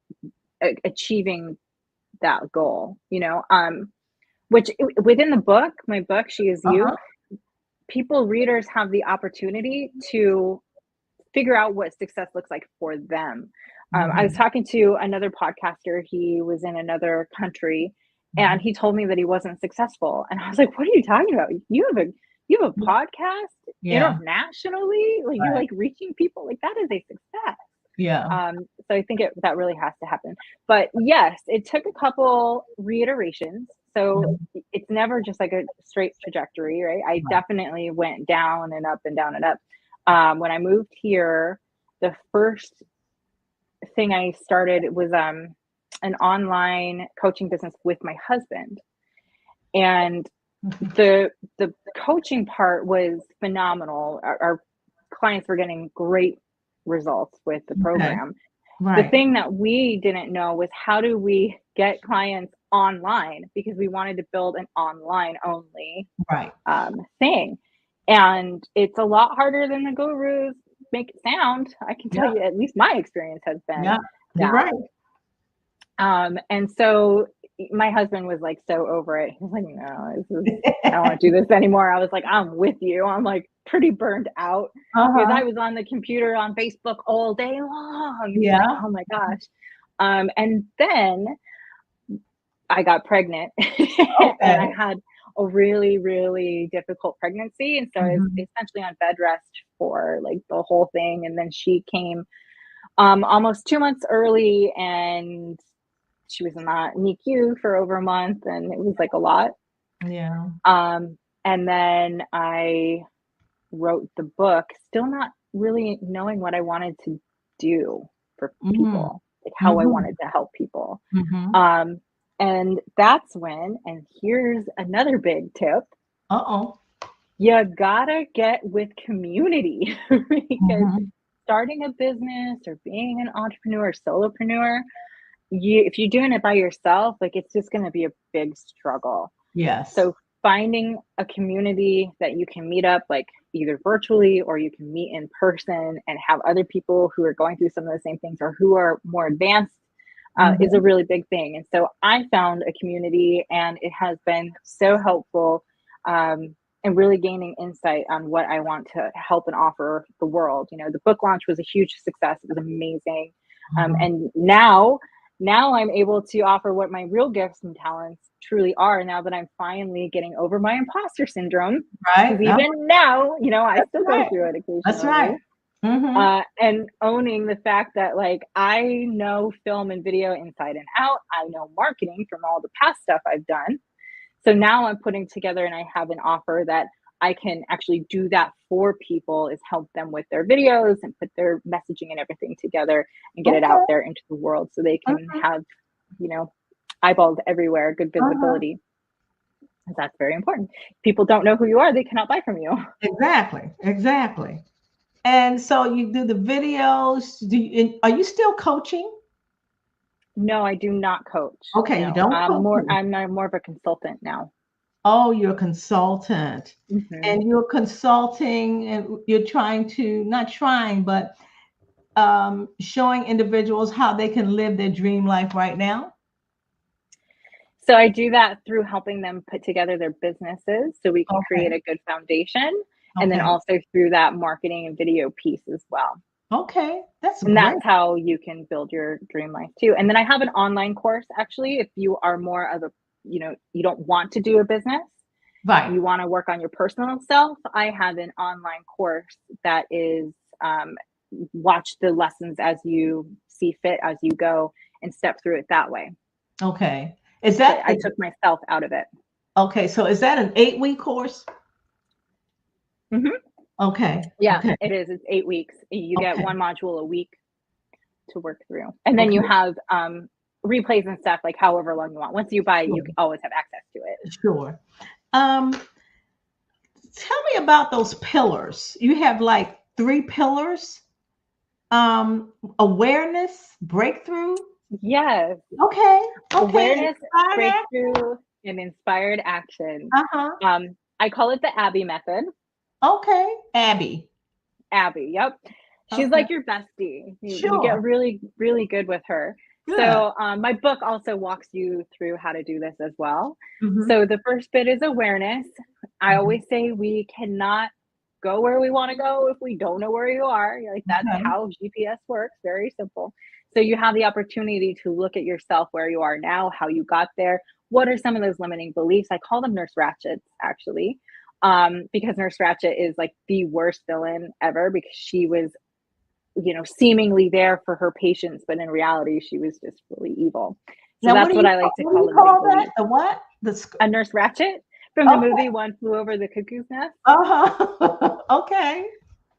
[SPEAKER 2] then achieving that goal, which within the book, my book, She Is You,
[SPEAKER 1] Uh-huh.
[SPEAKER 2] readers have the opportunity to figure out what success looks like for them. I was
[SPEAKER 1] Mhm.
[SPEAKER 2] talking to another podcaster. He was in another country, and
[SPEAKER 1] Mhm.
[SPEAKER 2] he told me that he wasn't successful. And I was like, "What are you talking about? You have a podcast
[SPEAKER 1] Yeah.
[SPEAKER 2] internationally? Like you're
[SPEAKER 1] Right.
[SPEAKER 2] like reaching people? Like that is a success."
[SPEAKER 1] Yeah.
[SPEAKER 2] So I think that really has to happen. But yes, it took a couple reiterations. So
[SPEAKER 1] Mhm.
[SPEAKER 2] it's never just like a straight trajectory, right? I
[SPEAKER 1] Right.
[SPEAKER 2] definitely went down and up and down and up. When I moved here, the first thing I started was an online coaching business with my husband. And the coaching part was phenomenal. Our clients were getting great results with the
[SPEAKER 1] Okay.
[SPEAKER 2] program. The
[SPEAKER 1] Right.
[SPEAKER 2] thing that we didn't know was how do we get clients online because we wanted to build an online only
[SPEAKER 1] Right.
[SPEAKER 2] thing. And it's a lot harder than the gurus make it sound. I can tell
[SPEAKER 1] Yeah.
[SPEAKER 2] you, at least my experience has been
[SPEAKER 1] Yeah. You're
[SPEAKER 2] that.
[SPEAKER 1] right.
[SPEAKER 2] And so my husband was like so over it. He's like, no, I don't want to do this anymore. I was like, I'm with you. I'm like pretty burned out because I
[SPEAKER 1] Uh-huh.
[SPEAKER 2] was on the computer on Facebook all day long. It's like,
[SPEAKER 1] Yeah.
[SPEAKER 2] oh my gosh. And then I got pregnant and I
[SPEAKER 1] Okay.
[SPEAKER 2] had a really, really difficult pregnancy. And so I was
[SPEAKER 1] Mhm.
[SPEAKER 2] essentially on bed rest for like the whole thing. And then she came Almost 2 months early, and she was in that NICU for over a month, and it was like a lot.
[SPEAKER 1] Yeah.
[SPEAKER 2] And then I wrote the book, still not really knowing what I wanted to do for
[SPEAKER 1] Mm-hmm.
[SPEAKER 2] people, like how I
[SPEAKER 1] Mm-hmm.
[SPEAKER 2] wanted to help people.
[SPEAKER 1] Mm-hmm.
[SPEAKER 2] Um, and that's when, and here's another big tip,
[SPEAKER 1] Uh-oh.
[SPEAKER 2] you gotta get with community because
[SPEAKER 1] Mm-hmm.
[SPEAKER 2] starting a business or being an entrepreneur, solopreneur, if you're doing it by yourself, like it's just going to be a big struggle.
[SPEAKER 1] Yes.
[SPEAKER 2] So finding a community that you can meet up, like either virtually or you can meet in person and have other people who are going through some of the same things or who are more advanced, is a
[SPEAKER 1] Mm-hmm.
[SPEAKER 2] really big thing. And so I found a community, and it has been so helpful, and really gaining insight on what I want to help and offer the world. The book launch was a huge success. It was amazing.
[SPEAKER 1] Mm-hmm.
[SPEAKER 2] And now I'm able to offer what my real gifts and talents truly are, now that I'm finally getting over my imposter syndrome.
[SPEAKER 1] Right.
[SPEAKER 2] Because
[SPEAKER 1] No,
[SPEAKER 2] even now, I
[SPEAKER 1] that's
[SPEAKER 2] still go
[SPEAKER 1] right.
[SPEAKER 2] through it
[SPEAKER 1] That's
[SPEAKER 2] occasionally.
[SPEAKER 1] right. Mm-hmm.
[SPEAKER 2] And owning the fact that, like, I know film and video inside and out. I know marketing from all the past stuff I've done. So now I'm putting together, and I have an offer that I can actually do that for people, is help them with their videos and put their messaging and everything together and get it out
[SPEAKER 1] Okay.
[SPEAKER 2] there into the world so they can
[SPEAKER 1] Mm-hmm.
[SPEAKER 2] have, you know, eyeballs everywhere, good
[SPEAKER 1] Uh-huh.
[SPEAKER 2] visibility. That's very important. People don't know who you are, they cannot buy from you.
[SPEAKER 1] Exactly. Exactly. And so you do the videos. Are you still coaching?
[SPEAKER 2] No, I do not coach.
[SPEAKER 1] Okay, you
[SPEAKER 2] No,
[SPEAKER 1] don't coach.
[SPEAKER 2] I'm more of a consultant now.
[SPEAKER 1] Oh, you're a consultant.
[SPEAKER 2] Hmm.
[SPEAKER 1] And you're consulting and you're trying to, not trying, but showing individuals how they can live their dream life right now.
[SPEAKER 2] So I do that through helping them put together their businesses so we can create
[SPEAKER 1] Okay.
[SPEAKER 2] a good foundation. And then
[SPEAKER 1] Okay.
[SPEAKER 2] also through that marketing and video piece as well.
[SPEAKER 1] Okay. That's
[SPEAKER 2] And
[SPEAKER 1] great.
[SPEAKER 2] that's how you can build your dream life too. And then I have an online course, actually, if you are more of a, you don't want to do a business,
[SPEAKER 1] Right.
[SPEAKER 2] you want to work on your personal self. I have an online course that is, um, watch the lessons as you see fit as you go and step through it that way.
[SPEAKER 1] Okay. Is
[SPEAKER 2] So
[SPEAKER 1] that
[SPEAKER 2] I took myself out of it.
[SPEAKER 1] okay? So is that an 8-week course?
[SPEAKER 2] Hmm.
[SPEAKER 1] Okay.
[SPEAKER 2] Yeah,
[SPEAKER 1] Okay.
[SPEAKER 2] it is. It's 8 weeks. You get
[SPEAKER 1] Okay.
[SPEAKER 2] one module a week to work through. And then you
[SPEAKER 1] Okay.
[SPEAKER 2] have replays and stuff, like however long you want. Once you buy it, you
[SPEAKER 1] Sure.
[SPEAKER 2] always have access to it.
[SPEAKER 1] Sure. Um, Tell me about those pillars. You have like 3 pillars. Awareness, breakthrough.
[SPEAKER 2] Yes.
[SPEAKER 1] Okay. Okay.
[SPEAKER 2] Awareness,
[SPEAKER 1] Inspired action.
[SPEAKER 2] breakthrough, and inspired action.
[SPEAKER 1] Uh-huh.
[SPEAKER 2] I call it the Abby method.
[SPEAKER 1] Okay. Abby.
[SPEAKER 2] Abby, yep. She's
[SPEAKER 1] Okay.
[SPEAKER 2] like your bestie. You
[SPEAKER 1] Sure.
[SPEAKER 2] get really, really good with her.
[SPEAKER 1] Good.
[SPEAKER 2] So, my book also walks you through how to do this as well.
[SPEAKER 1] Mm-hmm.
[SPEAKER 2] So, the first bit is awareness. I
[SPEAKER 1] Hmm.
[SPEAKER 2] always say we cannot go where we want to go if we don't know where you are. Like, that's
[SPEAKER 1] Okay.
[SPEAKER 2] how GPS works. Very simple. So, you have the opportunity to look at yourself, where you are now, how you got there. What are some of those limiting beliefs? I call them nurse ratchets, actually, because Nurse Ratchet is like the worst villain ever, because she was, seemingly there for her patients, but in reality, she was just really evil. So
[SPEAKER 1] Now,
[SPEAKER 2] that's what I like to
[SPEAKER 1] what do
[SPEAKER 2] call
[SPEAKER 1] you
[SPEAKER 2] limiting
[SPEAKER 1] call that?
[SPEAKER 2] beliefs.
[SPEAKER 1] The what?
[SPEAKER 2] A Nurse Ratchet from the
[SPEAKER 1] Okay.
[SPEAKER 2] movie One Flew Over the Cuckoo's Nest.
[SPEAKER 1] Uh-huh. Okay.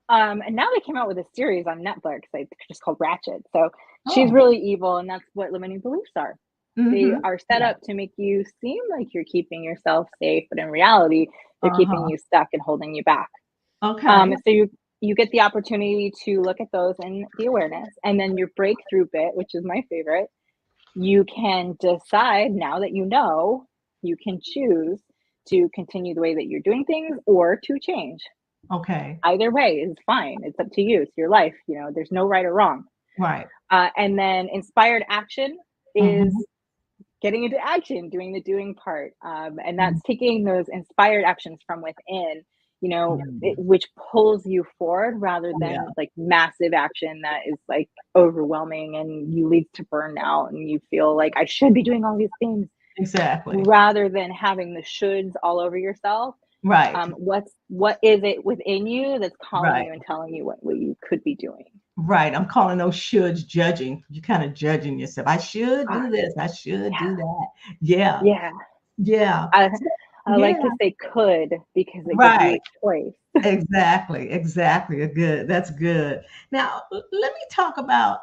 [SPEAKER 2] And now they came out with a series on Netflix, like, just called Ratchet. So she's
[SPEAKER 1] Oh.
[SPEAKER 2] really evil, and that's what limiting beliefs are. They
[SPEAKER 1] Mm-hmm.
[SPEAKER 2] are set
[SPEAKER 1] Yeah.
[SPEAKER 2] up to make you seem like you're keeping yourself safe, but in reality, they're keeping
[SPEAKER 1] Uh-huh.
[SPEAKER 2] you stuck and holding you back.
[SPEAKER 1] Okay.
[SPEAKER 2] So you get the opportunity to look at those in the awareness, and then your breakthrough bit, which is my favorite. You can decide, now that you can choose to continue the way that you're doing things or to change.
[SPEAKER 1] Okay.
[SPEAKER 2] Either way is fine. It's up to you. It's your life. There's no right or wrong.
[SPEAKER 1] Right.
[SPEAKER 2] And then inspired action is
[SPEAKER 1] Mm-hmm.
[SPEAKER 2] getting into action, doing the doing part. And that's taking those inspired actions from within,
[SPEAKER 1] Mm-hmm.
[SPEAKER 2] which pulls you forward rather
[SPEAKER 1] Yeah.
[SPEAKER 2] than like massive action that is like overwhelming and you lead to burnout and you feel like I should be doing all these things,
[SPEAKER 1] Exactly.
[SPEAKER 2] rather than having the shoulds all over yourself.
[SPEAKER 1] Right.
[SPEAKER 2] What is it within you that's calling
[SPEAKER 1] Right.
[SPEAKER 2] you and telling you what you could be doing?
[SPEAKER 1] Right. I'm calling those shoulds judging. You're kind of judging yourself. I should
[SPEAKER 2] Ah,
[SPEAKER 1] do this. I should
[SPEAKER 2] yeah,
[SPEAKER 1] do that. Yeah.
[SPEAKER 2] yeah.
[SPEAKER 1] Yeah.
[SPEAKER 2] I
[SPEAKER 1] So-
[SPEAKER 2] I like to
[SPEAKER 1] yeah.
[SPEAKER 2] say could because it gives you
[SPEAKER 1] Right.
[SPEAKER 2] a choice.
[SPEAKER 1] Exactly. Exactly. Good. That's good. Now, let me talk about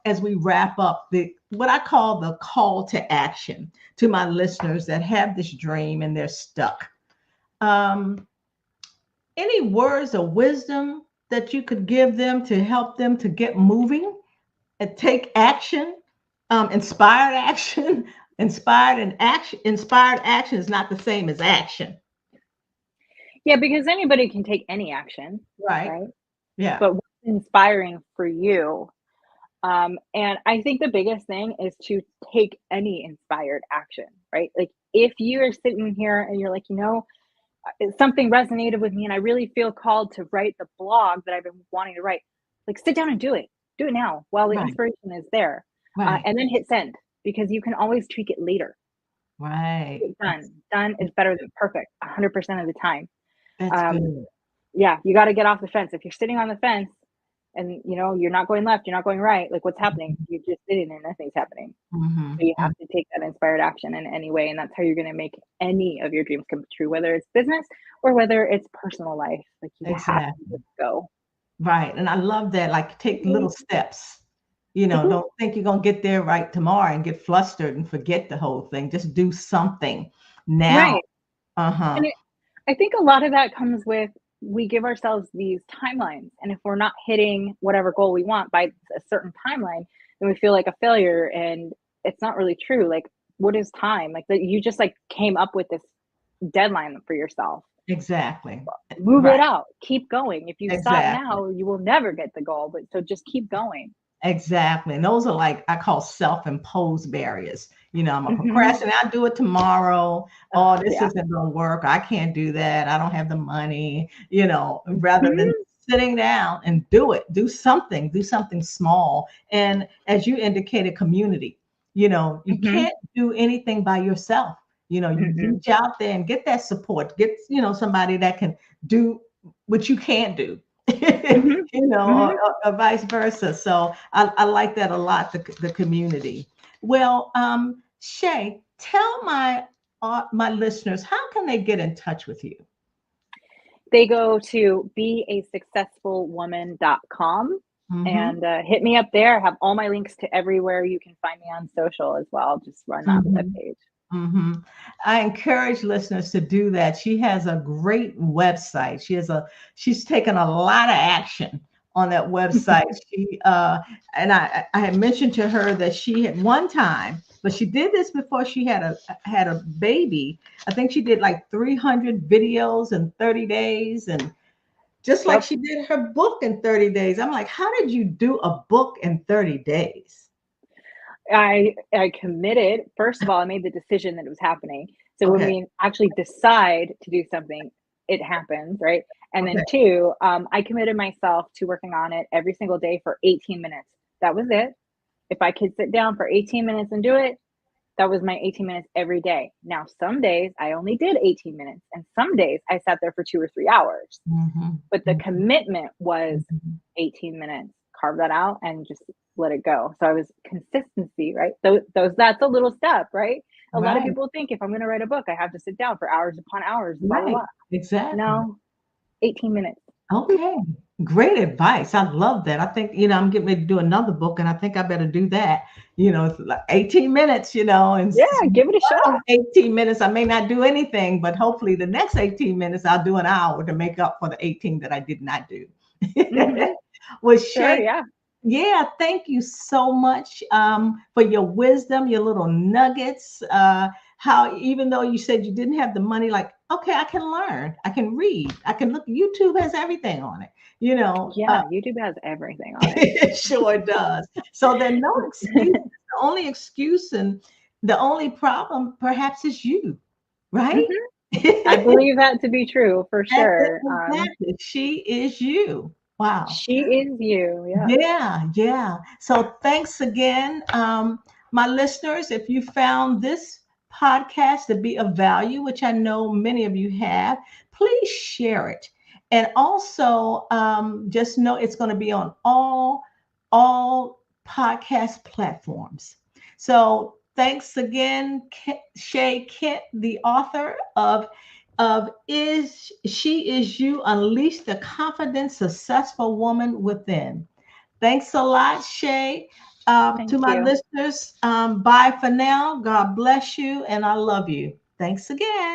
[SPEAKER 1] as we wrap up the what I call the call to action to my listeners that have this dream and they're stuck. Um, any words of wisdom that you could give them to help them to get moving and take action, inspired action, inspired action is not the same as action,
[SPEAKER 2] Yeah, because anybody can take any action,
[SPEAKER 1] right?
[SPEAKER 2] right?
[SPEAKER 1] Yeah,
[SPEAKER 2] But what's inspiring for you? And I think the biggest thing is to take any inspired action, right? Like if you are sitting here and you're like, something resonated with me and I really feel called to write the blog that I've been wanting to write, like sit down and do it. Do it now while the
[SPEAKER 1] right,
[SPEAKER 2] inspiration is there.
[SPEAKER 1] right,
[SPEAKER 2] And then hit send because you can always tweak it later.
[SPEAKER 1] right.
[SPEAKER 2] Get done. Done is better than perfect 100% of the time.
[SPEAKER 1] That's
[SPEAKER 2] Um,
[SPEAKER 1] good.
[SPEAKER 2] yeah, you got to get off the fence. If you're sitting on the fence and you're not going left, you're not going right, like what's happening? You're just sitting there, nothing's happening.
[SPEAKER 1] Hmm.
[SPEAKER 2] So you have to take that inspired action in any way, and that's how you're going to make any of your dreams come true, whether it's business or whether it's personal life. Like you have to
[SPEAKER 1] Exactly.
[SPEAKER 2] just go.
[SPEAKER 1] Right. And I love that. Like take little
[SPEAKER 2] Mhm.
[SPEAKER 1] steps.
[SPEAKER 2] Mhm.
[SPEAKER 1] Don't think you're gonna get there right tomorrow and get flustered and forget the whole thing. Just do something now.
[SPEAKER 2] Right.
[SPEAKER 1] Uh-huh.
[SPEAKER 2] And I think a lot of that comes with we give ourselves these timelines, and if we're not hitting whatever goal we want by a certain timeline, then we feel like a failure, and it's not really true. Like, what is time? Like that you just like came up with this deadline for yourself.
[SPEAKER 1] Exactly.
[SPEAKER 2] Move
[SPEAKER 1] Right.
[SPEAKER 2] it out. Keep going. If you stop
[SPEAKER 1] Exactly.
[SPEAKER 2] now, you will never get the goal, but so just keep going.
[SPEAKER 1] Exactly. And those are like I call self-imposed barriers. I'm a
[SPEAKER 2] Mhm.
[SPEAKER 1] procrastinator. I'll do it tomorrow. Oh, this
[SPEAKER 2] Yeah.
[SPEAKER 1] isn't gonna work. I can't do that. I don't have the money, rather than
[SPEAKER 2] Mhm.
[SPEAKER 1] sitting down and do it. Do something small. And as you indicated, community. You
[SPEAKER 2] Mhm.
[SPEAKER 1] can't do anything by yourself. You
[SPEAKER 2] Mm-mm.
[SPEAKER 1] reach out there and get that support. Get, somebody that can do what you can't do.
[SPEAKER 2] Mhm. Mhm.
[SPEAKER 1] Or vice versa. So I like that a lot, the community. Well, Shay, tell my listeners, how can they get in touch with you?
[SPEAKER 2] They go to beasuccessfulwoman.com
[SPEAKER 1] Mm-hmm.
[SPEAKER 2] and hit me up there. I have all my links to everywhere you can find me on social as well. Just run that
[SPEAKER 1] Mm-hmm.
[SPEAKER 2] webpage.
[SPEAKER 1] Mm-hmm. I encourage listeners to do that. She has a great website. She's taken a lot of action on that website. She and I had mentioned to her that she had one time, but she did this before she had a baby. I think she did like 300 videos in 30 days, and just like
[SPEAKER 2] Yep.
[SPEAKER 1] she did her book in 30 days. I'm like, how did you do a book in 30 days?
[SPEAKER 2] I committed. First of all, I made the decision that it was happening. So when
[SPEAKER 1] Okay.
[SPEAKER 2] we actually decide to do something, it happens, right? And
[SPEAKER 1] Okay.
[SPEAKER 2] then two, I committed myself to working on it every single day for 18 minutes. That was it. If I could sit down for 18 minutes and do it, that was my 18 minutes every day. Now, some days I only did 18 minutes, and some days I sat there for 2 or 3 hours.
[SPEAKER 1] Mm-hmm.
[SPEAKER 2] But the commitment was
[SPEAKER 1] Mm-hmm.
[SPEAKER 2] 18 minutes. Carve that out and just let it go. So I was consistency, right? Those that's a little step, right? A lot of
[SPEAKER 1] Right.
[SPEAKER 2] people think if I'm going to write a book, I have to sit down for hours upon hours, blah blah
[SPEAKER 1] Right.
[SPEAKER 2] blah.
[SPEAKER 1] Exactly.
[SPEAKER 2] No, 18 minutes.
[SPEAKER 1] Okay. Great advice. I love that. I think, I'm getting ready to do another book and I think I better do that. It's like 18 minutes, and
[SPEAKER 2] Yeah, give it a
[SPEAKER 1] one of
[SPEAKER 2] shot.
[SPEAKER 1] those 18 minutes I may not do anything, but hopefully the next 18 minutes I'll do an hour to make up for the 18 that I did not do.
[SPEAKER 2] Hmm.
[SPEAKER 1] Well,
[SPEAKER 2] Sure,
[SPEAKER 1] Shay,
[SPEAKER 2] yeah.
[SPEAKER 1] yeah, thank you so much for your wisdom, your little nuggets. How even though you said you didn't have the money, like, okay, I can learn, I can read, I can look. YouTube has everything on it.
[SPEAKER 2] Yeah, YouTube has everything on it.
[SPEAKER 1] It sure does. So there are no excuses. The only excuse and the only problem, perhaps, is you, right?
[SPEAKER 2] Hmm. I believe that to be true for sure.
[SPEAKER 1] Exactly. She is you. Wow.
[SPEAKER 2] She is you. Yeah.
[SPEAKER 1] Yeah, yeah. So thanks again, my listeners. If you found this podcast to be of value, which I know many of you have, please share it And also, just know it's going to be on all podcast platforms. So thanks again, Shay Kent, the author of Is She Is You, Unleash the Confident, Successful Woman Within. Thanks a lot, Shay. To
[SPEAKER 2] Thank
[SPEAKER 1] my
[SPEAKER 2] you.
[SPEAKER 1] listeners, bye for now. God bless you, and I love you. Thanks again.